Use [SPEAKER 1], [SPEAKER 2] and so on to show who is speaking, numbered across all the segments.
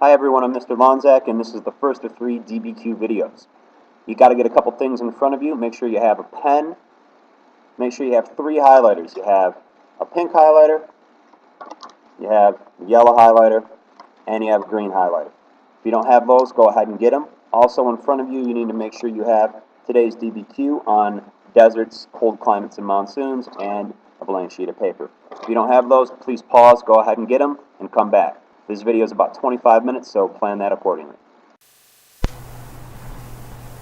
[SPEAKER 1] Hi everyone, I'm Mr. Lawniczak, and this is the first of 3 DBQ videos. You got to get a couple things in front of you. Make sure you have a pen. Make sure you have 3 highlighters. You have a pink highlighter, you have a yellow highlighter, and you have a green highlighter. If you don't have those, go ahead and get them. Also in front of you, you need to make sure you have today's DBQ on deserts, cold climates, and monsoons, and a blank sheet of paper. If you don't have those, please pause, go ahead and get them, and come back. This video is about 25 minutes, so plan that accordingly.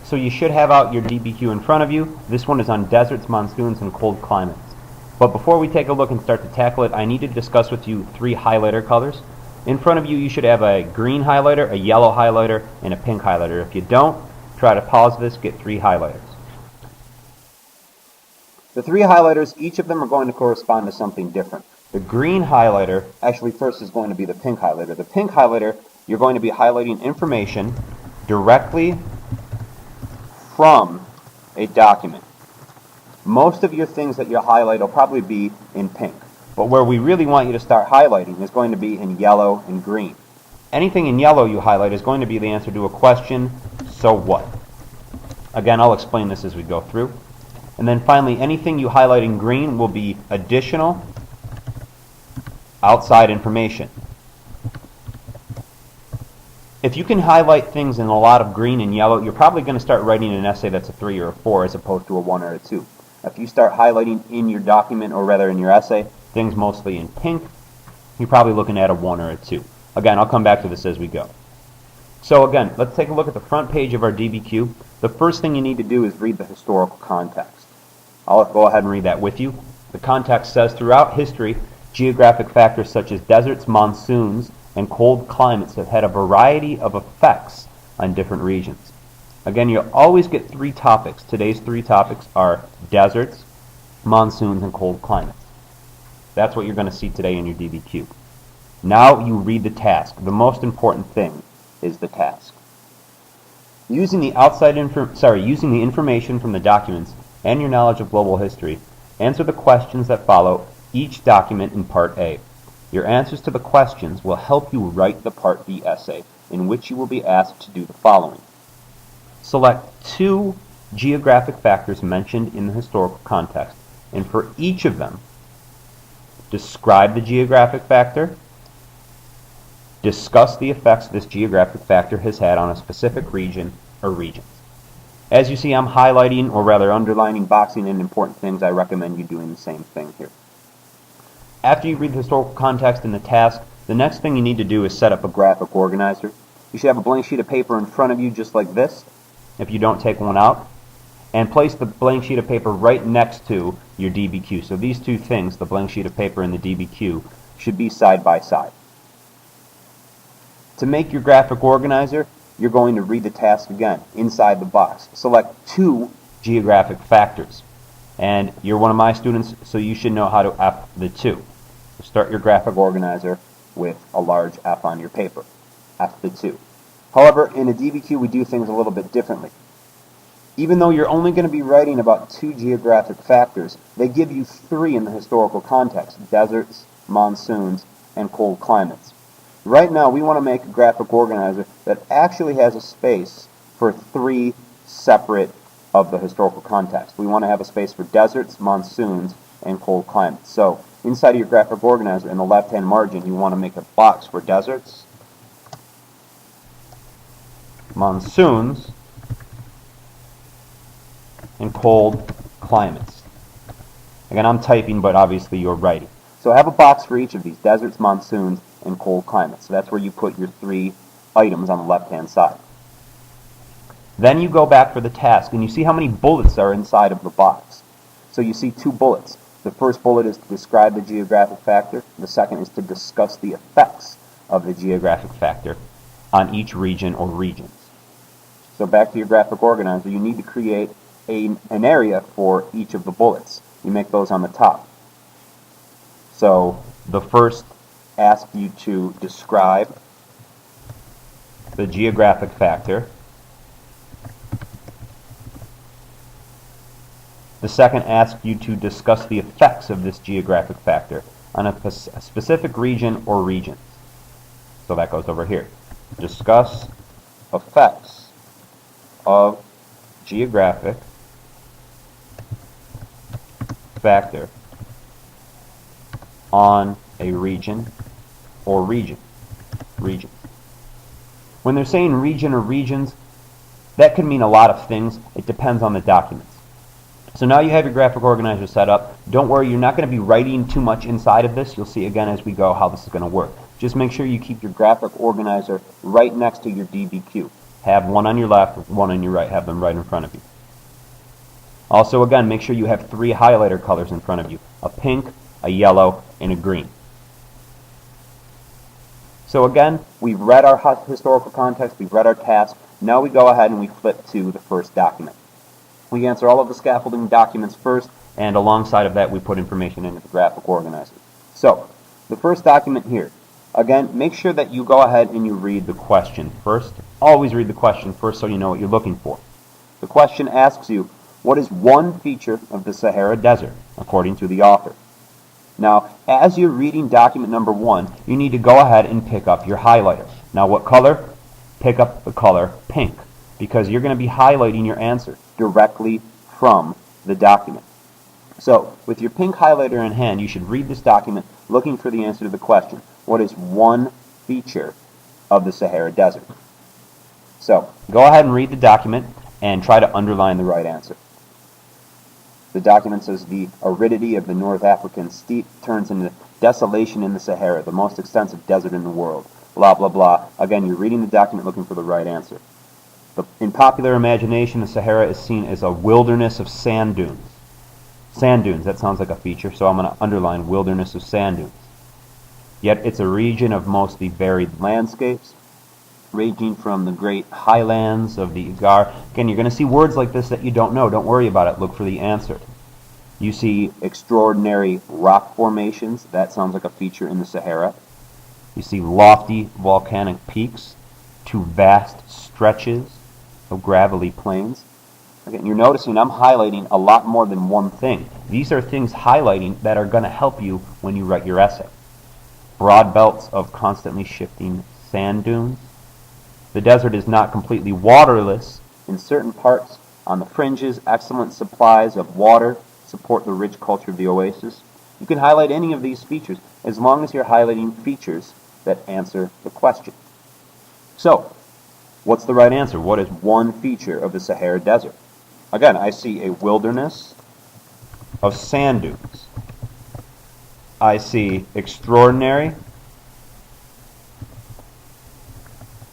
[SPEAKER 1] So you should have out your DBQ in front of you. This one is on deserts, monsoons, and cold climates. But before we take a look and start to tackle it, I need to discuss with you 3 highlighter colors. In front of you, you should have a green highlighter, a yellow highlighter, and a pink highlighter. If you don't, try to pause this, get 3 highlighters. The 3 highlighters, each of them are going to correspond to something different. The green highlighter, actually first is going to be the pink highlighter. The pink highlighter, you're going to be highlighting information directly from a document. Most of your things that you'll highlight will probably be in pink. But where we really want you to start highlighting is going to be in yellow and green. Anything in yellow you highlight is going to be the answer to a question, so what? Again, I'll explain this as we go through. And then finally, anything you highlight in green will be additional outside information. If you can highlight things in a lot of green and yellow, you're probably going to start writing an essay that's a 3 or a 4 as opposed to a 1 or a 2. If you start highlighting in your document, or rather in your essay, things mostly in pink, you're probably looking at a 1 or a 2. Again, I'll come back to this as we go. So again, let's take a look at the front page of our DBQ. The first thing you need to do is read the historical context. I'll go ahead and read that with you. The context says, throughout history, geographic factors such as deserts, monsoons, and cold climates have had a variety of effects on different regions. Again, you'll always get 3 topics. Today's 3 topics are deserts, monsoons, and cold climates. That's what you're going to see today in your DBQ. Now you read the task. The most important thing is the task. Using the information from the documents and your knowledge of global history, answer the questions that follow each document in Part A. Your answers to the questions will help you write the Part B essay, in which you will be asked to do the following. Select 2 geographic factors mentioned in the historical context, and for each of them, describe the geographic factor, discuss the effects this geographic factor has had on a specific region or regions. As you see, I'm highlighting, or rather underlining, boxing in important things. I recommend you doing the same thing here. After you read the historical context and the task, the next thing you need to do is set up a graphic organizer. You should have a blank sheet of paper in front of you just like this, if you don't take one out, and place the blank sheet of paper right next to your DBQ. So these 2 things, the blank sheet of paper and the DBQ, should be side by side. To make your graphic organizer, you're going to read the task again, inside the box. Select 2 geographic factors. And you're one of my students, so you should know how to F the 2. So start your graphic organizer with a large F on your paper. F the 2. However, in a DBQ, we do things a little bit differently. Even though you're only going to be writing about 2 geographic factors, they give you 3 in the historical context: deserts, monsoons, and cold climates. Right now, we want to make a graphic organizer that actually has a space for 3 separate of the historical context. We want to have a space for deserts, monsoons, and cold climates. So inside of your graphic organizer, in the left-hand margin, you want to make a box for deserts, monsoons, and cold climates. Again, I'm typing, but obviously you're writing. So have a box for each of these: deserts, monsoons, and cold climates. So that's where you put your 3 items on the left-hand side. Then you go back for the task, and you see how many bullets are inside of the box. So you see 2 bullets. The first bullet is to describe the geographic factor. The second is to discuss the effects of the geographic factor on each region or regions. So back to your graphic organizer, you need to create an area for each of the bullets. You make those on the top. So the first asks you to describe the geographic factor. The second asks you to discuss the effects of this geographic factor on a specific region or regions. So that goes over here. discuss effects of geographic factor on a region or regions. When they're saying region or regions, that could mean a lot of things. It depends on the documents. So now you have your graphic organizer set up. Don't worry, you're not going to be writing too much inside of this. You'll see again as we go how this is going to work. Just make sure you keep your graphic organizer right next to your DBQ. Have one on your left, one on your right. Have them right in front of you. Also, again, make sure you have 3 highlighter colors in front of you. A pink, a yellow, and a green. So again, we've read our historical context, we've read our task. Now we go ahead and we flip to the first document. We answer all of the scaffolding documents first, and alongside of that we put information into the graphic organizer. So, the first document here. Again, make sure that you go ahead and you read the question first. Always read the question first so you know what you're looking for. The question asks you, what is one feature of the Sahara Desert, according to the author? Now, as you're reading document number 1, you need to go ahead and pick up your highlighter. Now, what color? Pick up the color pink, because you're going to be highlighting your answer directly from the document. So, with your pink highlighter in hand, you should read this document looking for the answer to the question. What is one feature of the Sahara Desert? So, go ahead and read the document and try to underline the right answer. The document says the aridity of the North African steppe turns into desolation in the Sahara, the most extensive desert in the world. Blah, blah, blah. Again, you're reading the document looking for the right answer. In popular imagination, the Sahara is seen as a wilderness of sand dunes. Sand dunes, that sounds like a feature, so I'm going to underline wilderness of sand dunes. Yet it's a region of mostly varied landscapes, ranging from the great highlands of the Igar. Again, you're going to see words like this that you don't know. Don't worry about it. Look for the answer. You see extraordinary rock formations. That sounds like a feature in the Sahara. You see lofty volcanic peaks to vast stretches of gravelly plains. Again, you're noticing I'm highlighting a lot more than one thing. These are things highlighting that are going to help you when you write your essay. Broad belts of constantly shifting sand dunes. The desert is not completely waterless. In certain parts, on the fringes, excellent supplies of water support the rich culture of the oasis. You can highlight any of these features as long as you're highlighting features that answer the question. So, what's the right answer? What is one feature of the Sahara Desert? Again, I see a wilderness of sand dunes. I see extraordinary,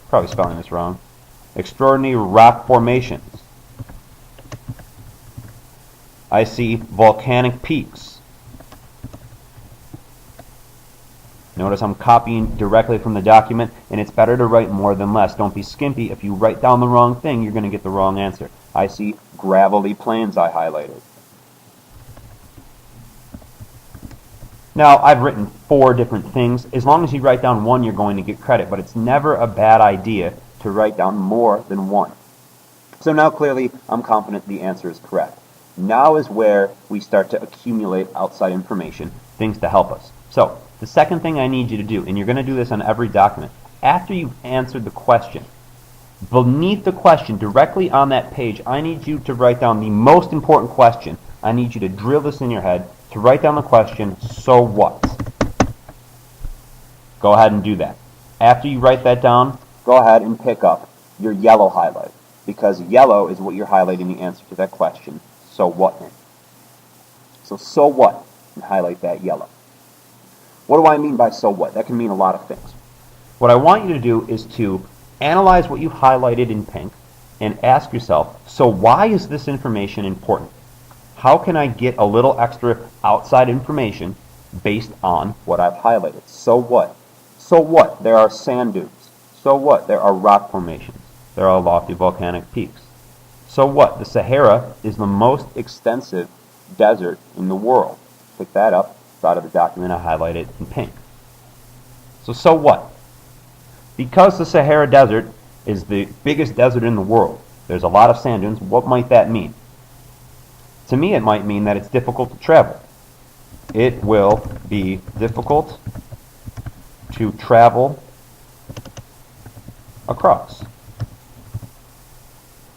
[SPEAKER 1] probably spelling this wrong, extraordinary rock formations. I see volcanic peaks. Notice I'm copying directly from the document, and it's better to write more than less. Don't be skimpy. If you write down the wrong thing, you're going to get the wrong answer. I see gravelly plains I highlighted. Now, I've written 4 different things. As long as you write down one, you're going to get credit, but it's never a bad idea to write down more than one. So now clearly, I'm confident the answer is correct. Now is where we start to accumulate outside information, things to help us. So, the second thing I need you to do, and you're going to do this on every document, after you've answered the question, beneath the question, directly on that page, I need you to write down the most important question. I need you to drill this in your head, to write down the question, so what? Go ahead and do that. After you write that down, go ahead and pick up your yellow highlight, because yellow is what you're highlighting the answer to that question, so what in. So what? And highlight that yellow. What do I mean by so what? That can mean a lot of things. What I want you to do is to analyze what you've highlighted in pink and ask yourself, so why is this information important? How can I get a little extra outside information based on what I've highlighted? So what? So what? There are sand dunes. So what? There are rock formations. There are lofty volcanic peaks. So what? The Sahara is the most extensive desert in the world. Pick that up. Out of the document, I highlight it in pink. So what? Because the Sahara Desert is the biggest desert in the world, there's a lot of sand dunes. What might that mean? To me, it might mean that it's difficult to travel. It will be difficult to travel across.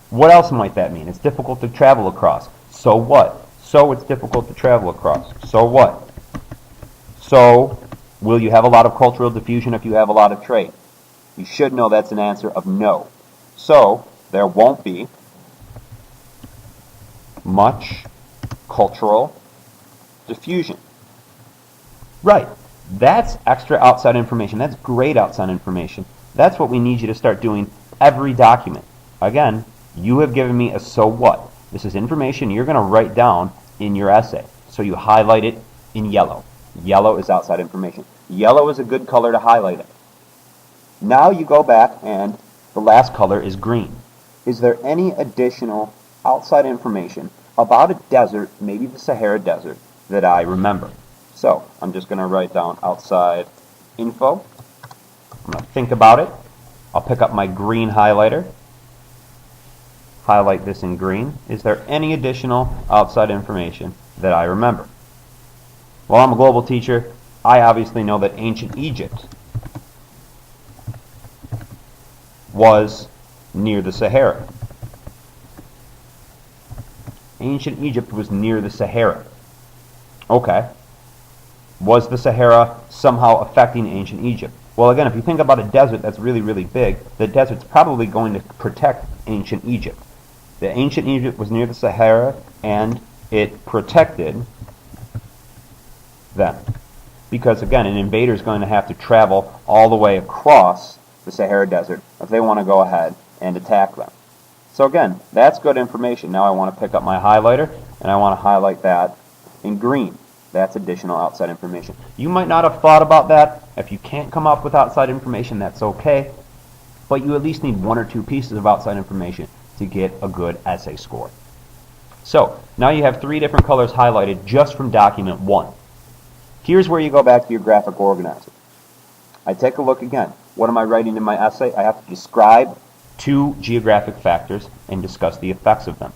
[SPEAKER 1] What else might that mean? It's difficult to travel across. So what? So it's difficult to travel across. So what? So will you have a lot of cultural diffusion if you have a lot of trade? You should know that's an answer of no. So there won't be much cultural diffusion. Right. That's extra outside information. That's great outside information. That's what we need you to start doing every document. Again, you have given me a so what. This is information you're going to write down in your essay. So you highlight it in yellow. Yellow is outside information. Yellow is a good color to highlight it. Now you go back and the last color is green. Is there any additional outside information about a desert, maybe the Sahara Desert, that I remember? So I'm just going to write down outside info. I'm going to think about it. I'll pick up my green highlighter. Highlight this in green. Is there any additional outside information that I remember? Well, I'm a global teacher. I obviously know that ancient Egypt was near the Sahara. Ancient Egypt was near the Sahara. Okay. Was the Sahara somehow affecting ancient Egypt? Well, again, if you think about a desert that's really, really big, the desert's probably going to protect ancient Egypt. The ancient Egypt was near the Sahara, and it protected them. Because, again, an invader is going to have to travel all the way across the Sahara Desert if they want to go ahead and attack them. So, again, that's good information. Now I want to pick up my highlighter, and I want to highlight that in green. That's additional outside information. You might not have thought about that. If you can't come up with outside information, that's okay. But you at least need one or two pieces of outside information to get a good essay score. So, now you have 3 different colors highlighted just from document 1. Here's where you go back to your graphic organizer. I take a look again. What am I writing in my essay? I have to describe 2 geographic factors and discuss the effects of them.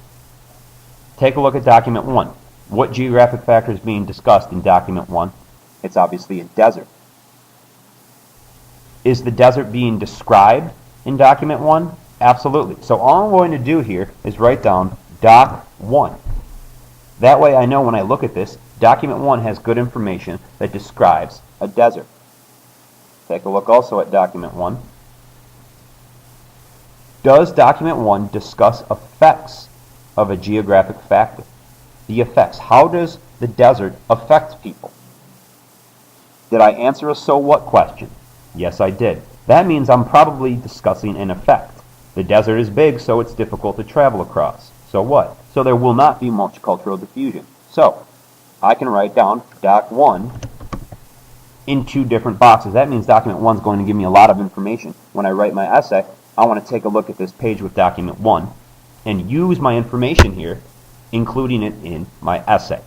[SPEAKER 1] Take a look at document 1. What geographic factor is being discussed in document 1? It's obviously a desert. Is the desert being described in document 1? Absolutely. So all I'm going to do here is write down Doc 1. That way I know when I look at this, document 1 has good information that describes a desert. Take a look also at document 1. Does document 1 discuss effects of a geographic factor? The effects. How does the desert affect people? Did I answer a so what question? Yes, I did. That means I'm probably discussing an effect. The desert is big, so it's difficult to travel across. So what? So there will not be much cultural diffusion. So I can write down Doc 1 in 2 different boxes. That means document 1 is going to give me a lot of information. When I write my essay, I want to take a look at this page with document 1 and use my information here, including it in my essay.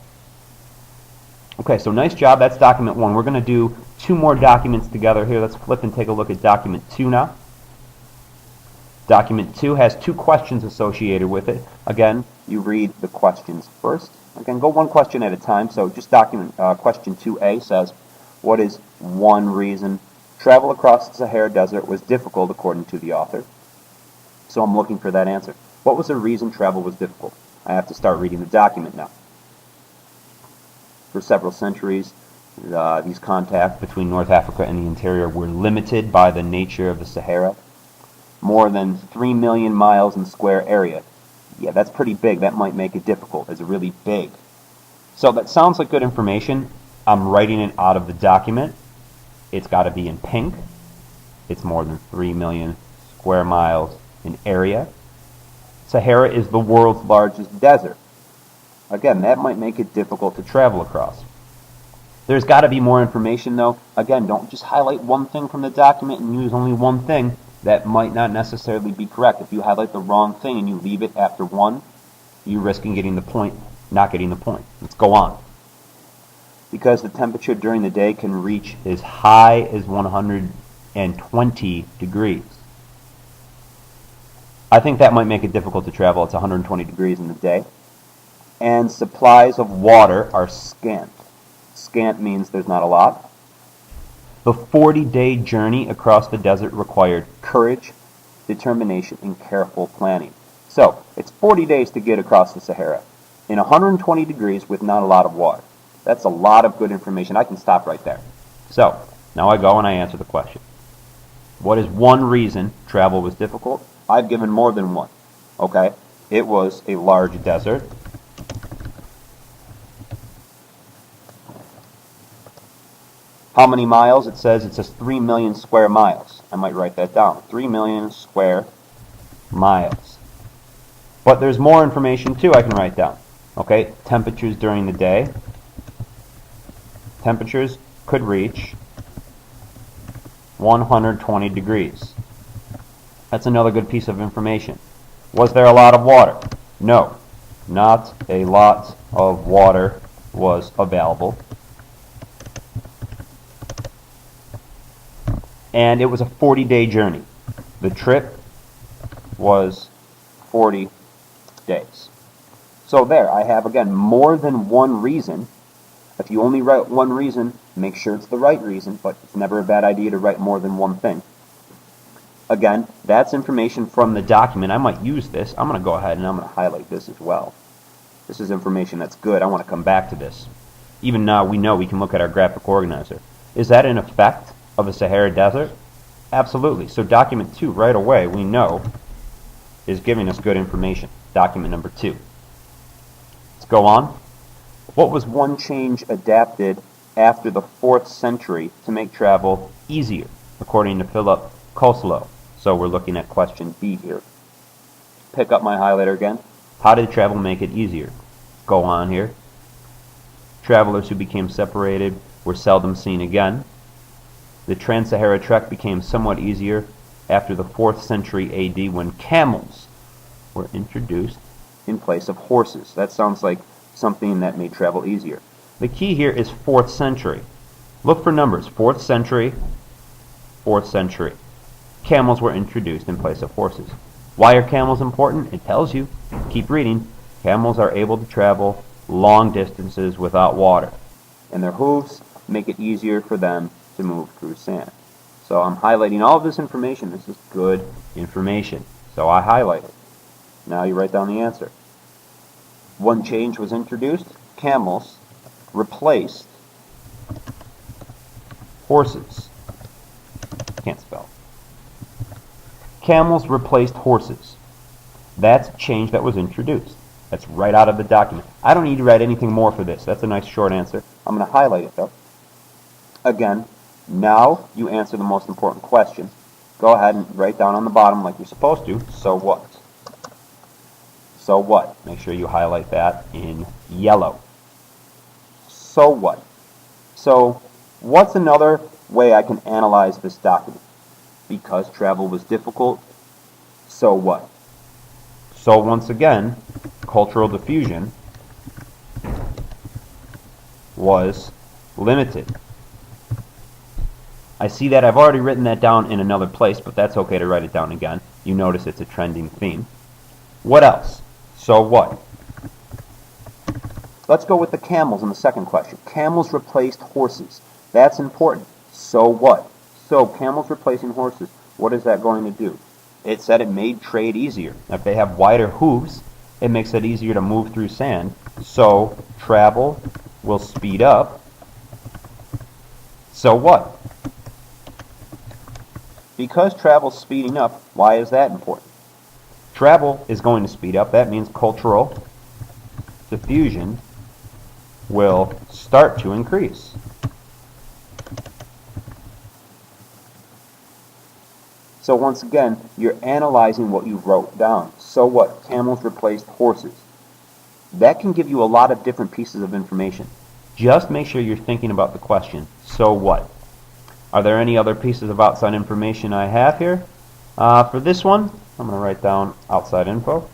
[SPEAKER 1] Okay, so nice job. That's document 1. We're going to do 2 more documents together here. Let's flip and take a look at document 2 now. Document 2 has 2 questions associated with it. Again, you read the questions first. Again, go 1 question at a time. So just document question 2A says, what is one reason travel across the Sahara Desert was difficult according to the author? So I'm looking for that answer. What was the reason travel was difficult? I have to start reading the document now. For several centuries, these contacts between North Africa and the interior were limited by the nature of the Sahara. More than 3 million miles in square area. Yeah, that's pretty big. That might make it difficult. It's really big. So that sounds like good information. I'm writing it out of the document. It's got to be in pink. It's more than 3 million square miles in area. Sahara is the world's largest desert. Again, that might make it difficult to travel across. There's got to be more information though. Again, don't just highlight one thing from the document and use only one thing. That might not necessarily be correct. If you highlight the wrong thing and you leave it after 1, you're risking getting the point, not getting the point. Let's go on. Because the temperature during the day can reach as high as 120 degrees. I think that might make it difficult to travel. It's 120 degrees in the day. And supplies of water are scant. Scant means there's not a lot. The 40-day journey across the desert required courage, determination, and careful planning. So, it's 40 days to get across the Sahara in 120 degrees with not a lot of water. That's a lot of good information. I can stop right there. So, now I go and I answer the question. What is one reason travel was difficult? I've given more than one. Okay? It was a large desert. How many miles? It says 3 million square miles. I might write that down. 3 million square miles. But there's more information too I can write down. Okay? Temperatures during the day. Temperatures could reach 120 degrees. That's another good piece of information. Was there a lot of water? No. Not a lot of water was available. And it was a 40-day journey. The trip was 40 days. So there, I have, again, more than one reason. If you only write one reason, make sure it's the right reason, but it's never a bad idea to write more than one thing. Again, that's information from the document. I might use this. I'm going to go ahead and I'm going to highlight this as well. This is information that's good. I want to come back to this. Even now, we know we can look at our graphic organizer. Is that an effect of the Sahara Desert? Absolutely. So document 2, right away, we know, is giving us good information. Document number 2. Let's go on. What was one change adapted after the 4th century to make travel easier, according to Philip Koslow? So we're looking at question B here. Pick up my highlighter again. How did travel make it easier? Go on here. Travelers who became separated were seldom seen again. The Trans-Sahara Trek became somewhat easier after the 4th century AD when camels were introduced in place of horses. That sounds like something that made travel easier. The key here is 4th century. Look for numbers. 4th century, 4th century. Camels were introduced in place of horses. Why are camels important? It tells you. Keep reading. Camels are able to travel long distances without water, and their hooves make it easier for them to move through sand. So I'm highlighting all of this information. This is good information. So I highlight it. Now you write down the answer. One change was introduced. Camels replaced horses. Can't spell. Camels replaced horses. That's a change that was introduced. That's right out of the document. I don't need to write anything more for this. That's a nice short answer. I'm going to highlight it though. Again, now you answer the most important question. Go ahead and write down on the bottom like you're supposed to. So what? So what? Make sure you highlight that in yellow. So what? So what's another way I can analyze this document? Because travel was difficult, so what? So once again, cultural diffusion was limited. I see that I've already written that down in another place, but that's okay to write it down again. You notice it's a trending theme. What else? So what? Let's go with the camels in the second question. Camels replaced horses. That's important. So what? So camels replacing horses, what is that going to do? It said it made trade easier. If they have wider hooves, it makes it easier to move through sand. So travel will speed up. So what? Because travel's speeding up, why is that important? Travel is going to speed up. That means cultural diffusion will start to increase. So once again, you're analyzing what you wrote down. So what? Camels replaced horses. That can give you a lot of different pieces of information. Just make sure you're thinking about the question, so what? Are there any other pieces of outside information I have here? For this one, I'm going to write down outside info.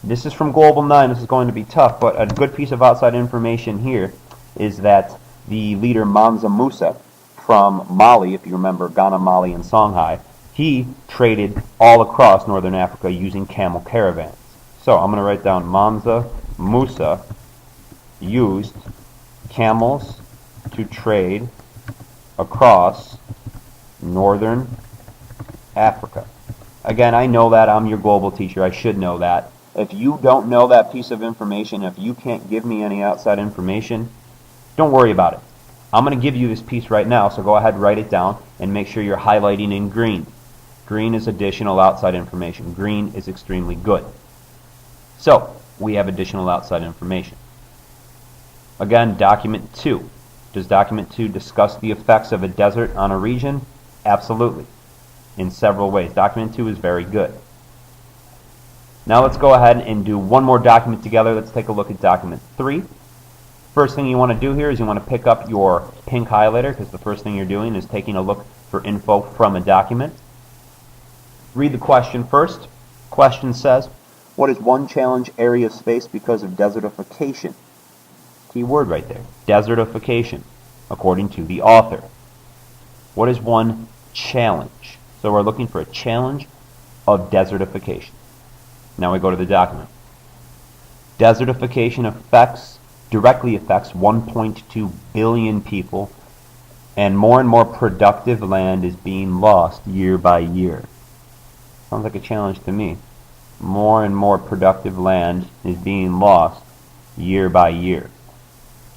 [SPEAKER 1] This is from Global 9. This is going to be tough, but a good piece of outside information here is that the leader Mansa Musa from Mali, if you remember Ghana, Mali, and Songhai, he traded all across northern Africa using camel caravans. So I'm going to write down Mansa Musa used camels to trade across northern Africa. Again, I know that. I'm your global teacher. I should know that. If you don't know that piece of information, if you can't give me any outside information, don't worry about it. I'm going to give you this piece right now, so go ahead and write it down and make sure you're highlighting in green. Green is additional outside information. Green is extremely good. So, we have additional outside information. Again, document 2. Does document 2 discuss the effects of a desert on a region? Absolutely. In several ways. Document 2 is very good. Now let's go ahead and do one more document together. Let's take a look at document 3. First thing you want to do here is you want to pick up your pink highlighter, because the first thing you're doing is taking a look for info from a document. Read the question first. Question says, what is one challenge areas face because of desertification? Key word right there. Desertification, according to the author. What is one challenge? So we're looking for a challenge of desertification. Now we go to the document. Desertification directly affects 1.2 billion people, and more productive land is being lost year by year. Sounds like a challenge to me. More and more productive land is being lost year by year.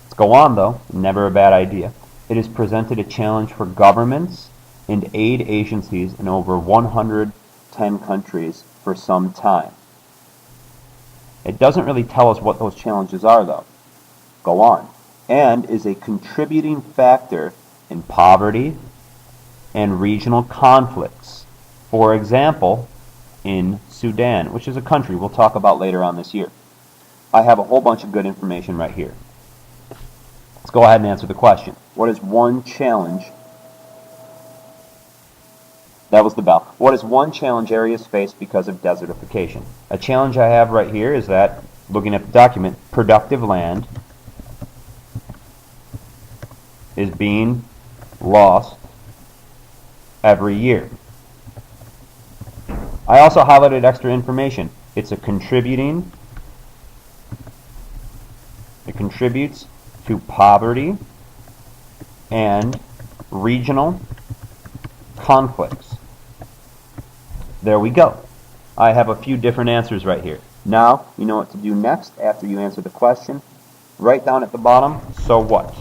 [SPEAKER 1] Let's go on though, never a bad idea. It has presented a challenge for governments and aid agencies in over 110 countries for some time. It doesn't really tell us what those challenges are though. Go on. And is a contributing factor in poverty and regional conflicts. For example, in Sudan, which is a country we'll talk about later on this year. I have a whole bunch of good information right here. Let's go ahead and answer the question. What is one challenge? That was the bell. What is one challenge areas face because of desertification? A challenge I have right here is that, looking at the document, productive land is being lost every year. I also highlighted extra information. It contributes to poverty and regional conflicts. There we go. I have a few different answers right here. Now, you know what to do next after you answer the question. Write down at the bottom, so what?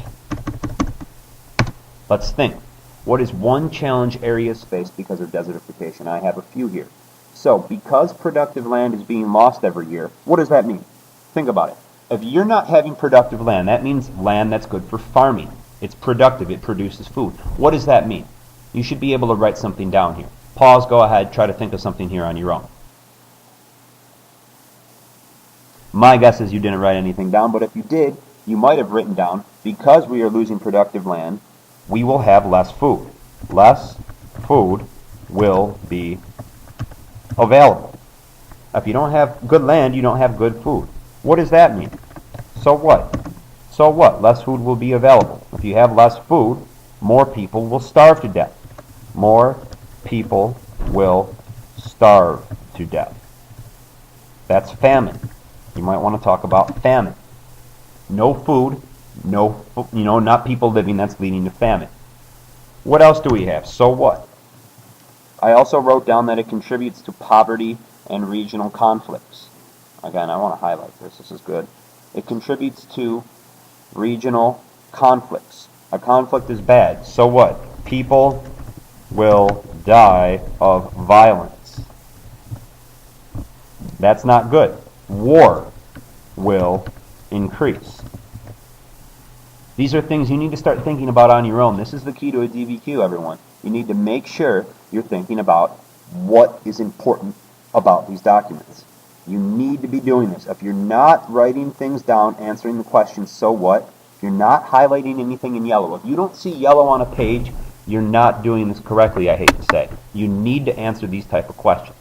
[SPEAKER 1] Let's think. What is one challenge areas face because of desertification? I have a few here. So, because productive land is being lost every year, what does that mean? Think about it. If you're not having productive land, that means land that's good for farming. It's productive. It produces food. What does that mean? You should be able to write something down here. Pause, go ahead, try to think of something here on your own. My guess is you didn't write anything down, but if you did, you might have written down, because we are losing productive land, we will have less food. Less food will be available. If you don't have good land, you don't have good food. What does that mean? So what? So what? Less food will be available. If you have less food, more people will starve to death. More people will starve to death. That's famine. You might want to talk about famine. No food, not people living, that's leading to famine. What else do we have? So what? I also wrote down that it contributes to poverty and regional conflicts. Again, I want to highlight this. This is good. It contributes to regional conflicts. A conflict is bad. So what? People will die of violence. That's not good. War will increase. These are things you need to start thinking about on your own. This is the key to a DBQ, everyone. You need to make sure you're thinking about what is important about these documents. You need to be doing this. If you're not writing things down, answering the question, so what? If you're not highlighting anything in yellow, if you don't see yellow on a page, you're not doing this correctly, I hate to say. You need to answer these type of questions.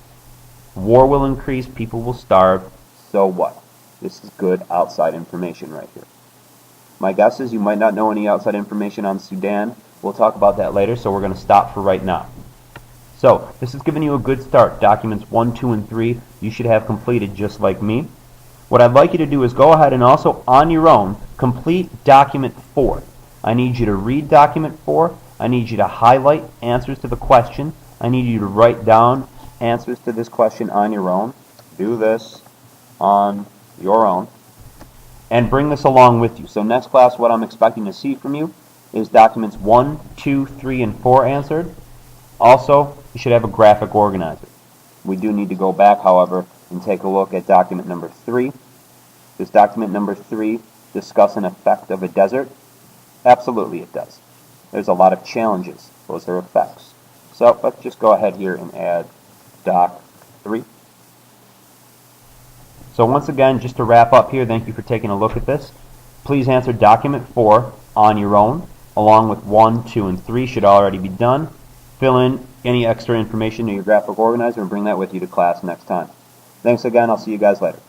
[SPEAKER 1] War will increase, people will starve, so what? This is good outside information right here. My guess is you might not know any outside information on Sudan. We'll talk about that later, so we're going to stop for right now. So, this has given you a good start. Documents 1, 2, and 3 you should have completed just like me. What I'd like you to do is go ahead and also, on your own, complete document 4. I need you to read document 4. I need you to highlight answers to the question I need you to write down answers to this question on your own. Do this on your own. And bring this along with you. So next class, what I'm expecting to see from you is documents 1, 2, 3, and 4 answered. Also, you should have a graphic organizer. We do need to go back, however, and take a look at document number 3. Does document number 3 discuss an effect of a desert? Absolutely it does. There's a lot of challenges. Those are effects. So let's just go ahead here and add doc 3. So once again, just to wrap up here, thank you for taking a look at this. Please answer document 4 on your own, along with 1, 2, and 3 should already be done. Fill in any extra information in your graphic organizer and bring that with you to class next time. Thanks again. I'll see you guys later.